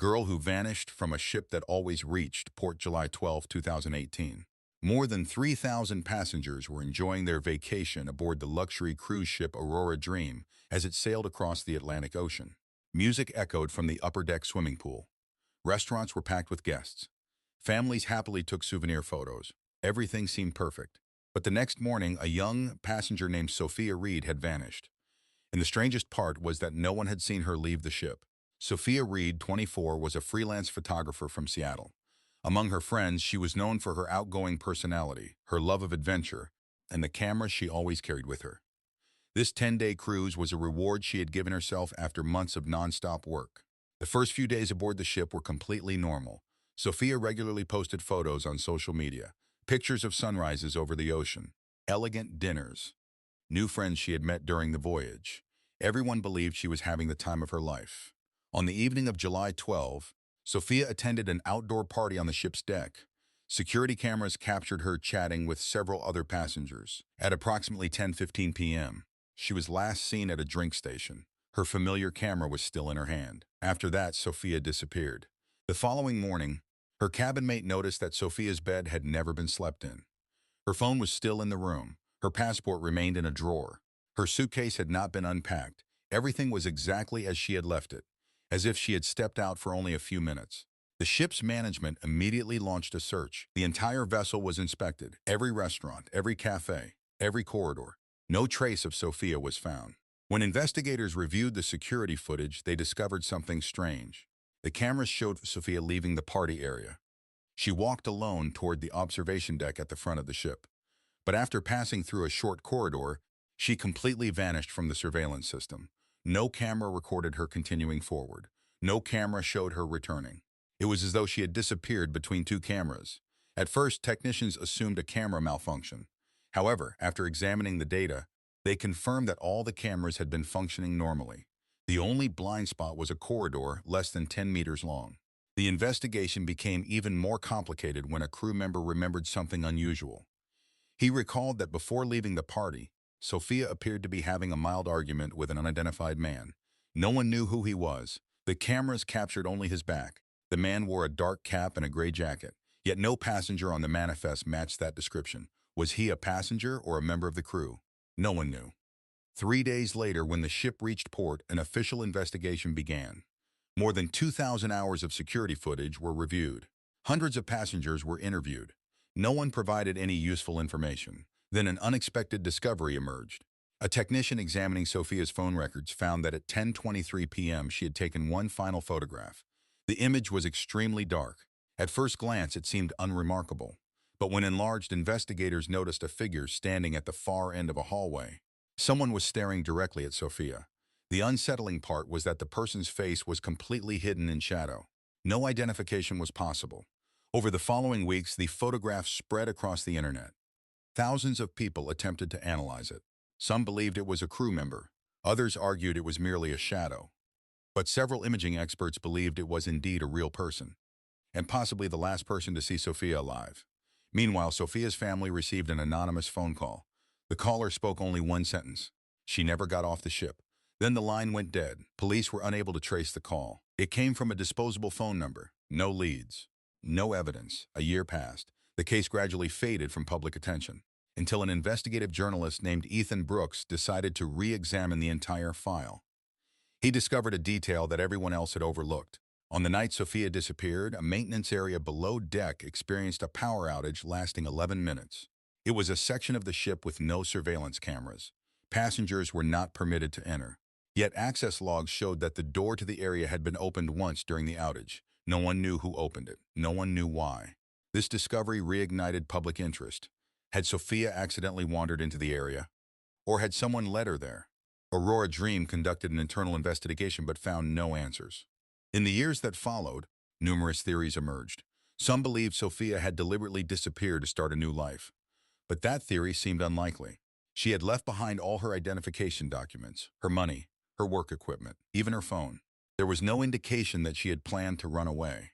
girl who vanished from a ship that always reached port July 12, 2018. More than 3,000 passengers were enjoying their vacation aboard the luxury cruise ship Aurora Dream as it sailed across the Atlantic Ocean. Music echoed from the upper deck swimming pool. Restaurants were packed with guests. Families happily took souvenir photos. Everything seemed perfect. But the next morning, a young passenger named Sophia Reed had vanished. And the strangest part was that no one had seen her leave the ship. Sophia Reed, 24, was a freelance photographer from Seattle. Among her friends, she was known for her outgoing personality, her love of adventure, and the camera she always carried with her. This 10-day cruise was a reward she had given herself after months of non-stop work. The first few days aboard the ship were completely normal. Sophia regularly posted photos on social media, pictures of sunrises over the ocean, elegant dinners, new friends she had met during the voyage. Everyone believed she was having the time of her life. On the evening of July 12, Sophia attended an outdoor party on the ship's deck. Security cameras captured her chatting with several other passengers. At approximately 10:15 p.m., she was last seen at a drink station. Her familiar camera was still in her hand. After that, Sophia disappeared. The following morning, her cabin mate noticed that Sophia's bed had never been slept in. Her phone was still in the room. Her passport remained in a drawer. Her suitcase had not been unpacked. Everything was exactly as she had left it, as if she had stepped out for only a few minutes. The ship's management immediately launched a search. The entire vessel was inspected. Every restaurant, every cafe, every corridor. No trace of Sophia was found. When investigators reviewed the security footage, they discovered something strange. The cameras showed Sophia leaving the party area. She walked alone toward the observation deck at the front of the ship. But after passing through a short corridor, she completely vanished from the surveillance system. No camera recorded her continuing forward. No camera showed her returning. It was as though she had disappeared between two cameras. At first, technicians assumed a camera malfunction. However, after examining the data, they confirmed that all the cameras had been functioning normally. The only blind spot was a corridor less than 10 meters long. The investigation became even more complicated when a crew member remembered something unusual. He recalled that before leaving the party, Sophia appeared to be having a mild argument with an unidentified man. No one knew who he was. The cameras captured only his back. The man wore a dark cap and a gray jacket, yet no passenger on the manifest matched that description. Was he a passenger or a member of the crew? No one knew. 3 days later, when the ship reached port, an official investigation began. More than 2,000 hours of security footage were reviewed. Hundreds of passengers were interviewed. No one provided any useful information. Then an unexpected discovery emerged. A technician examining Sophia's phone records found that at 10:23 p.m. she had taken one final photograph. The image was extremely dark. At first glance, it seemed unremarkable. But when enlarged, investigators noticed a figure standing at the far end of a hallway. Someone was staring directly at Sophia. The unsettling part was that the person's face was completely hidden in shadow. No identification was possible. Over the following weeks, the photograph spread across the internet. Thousands of people attempted to analyze it. Some believed it was a crew member. Others argued it was merely a shadow. But several imaging experts believed it was indeed a real person, and possibly the last person to see Sophia alive. Meanwhile, Sophia's family received an anonymous phone call. The caller spoke only one sentence. She never got off the ship. Then the line went dead. Police were unable to trace the call. It came from a disposable phone number. No leads. No evidence. A year passed. The case gradually faded from public attention, until an investigative journalist named Ethan Brooks decided to re-examine the entire file. He discovered a detail that everyone else had overlooked. On the night Sophia disappeared, a maintenance area below deck experienced a power outage lasting 11 minutes. It was a section of the ship with no surveillance cameras. Passengers were not permitted to enter. Yet access logs showed that the door to the area had been opened once during the outage. No one knew who opened it. No one knew why. This discovery reignited public interest. Had Sophia accidentally wandered into the area? Or had someone led her there? Aurora Dream conducted an internal investigation but found no answers. In the years that followed, numerous theories emerged. Some believed Sophia had deliberately disappeared to start a new life. But that theory seemed unlikely. She had left behind all her identification documents, her money, her work equipment, even her phone. There was no indication that she had planned to run away.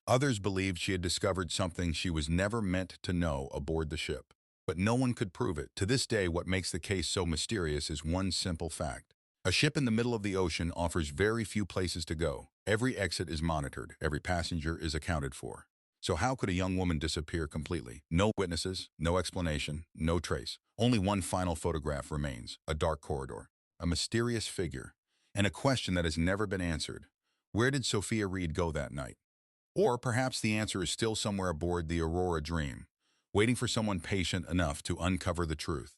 Others believed she had discovered something she was never meant to know aboard the ship. But no one could prove it. To this day, what makes the case so mysterious is one simple fact. A ship in the middle of the ocean offers very few places to go. Every exit is monitored, every passenger is accounted for. So how could a young woman disappear completely? No witnesses, no explanation, no trace. Only one final photograph remains, a dark corridor, a mysterious figure, and a question that has never been answered. Where did Sophia Reed go that night? Or perhaps the answer is still somewhere aboard the Aurora Dream, waiting for someone patient enough to uncover the truth.